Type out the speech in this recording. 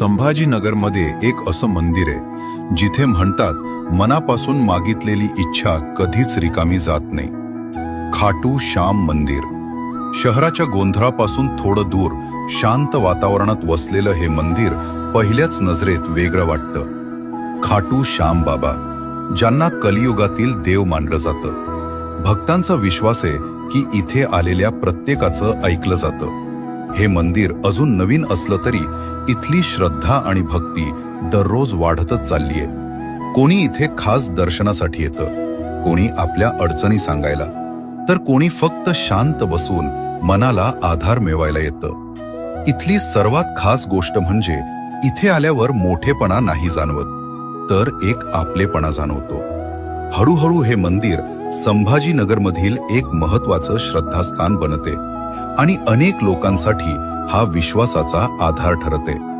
संभाजीनगरमध्ये एक असं मंदिर आहे जिथे म्हणतात मनापासून मागितलेली इच्छा कधीच रिकामी जात नाही. खाटू श्याम मंदिर. शहराच्या गोंधळापासून थोडं दूर शांत वातावरणात वसलेलं हे मंदिर पहिल्याच नजरेत वेगळं वाटतं. खाटू श्याम बाबा, ज्यांना कलियुगातील देव मानलं जातं. भक्तांचा विश्वास आहे की इथे आलेल्या प्रत्येकाचं ऐकलं जातं. हे मंदिर अजून नवीन असलं तरी इथली श्रद्धा आणि भक्ती दररोज वाढतच चाललीये. कोणी इथे खास दर्शनासाठी येतं, कोणी आपल्या अडचणी सांगायला, तर कोणी फक्त शांत बसून मनाला आधार मिळवायला येतं. इथली सर्वात खास गोष्ट म्हणजे इथे आल्यावर मोठेपणा नाही जाणवत, तर एक आपलेपणा जाणवतो. हळूहळू हे मंदिर संभाजीनगरमधील एक महत्त्वाचं श्रद्धास्थान बनते आणि अनेक लोकांसाठी हा विश्वासाचा आधार ठरते.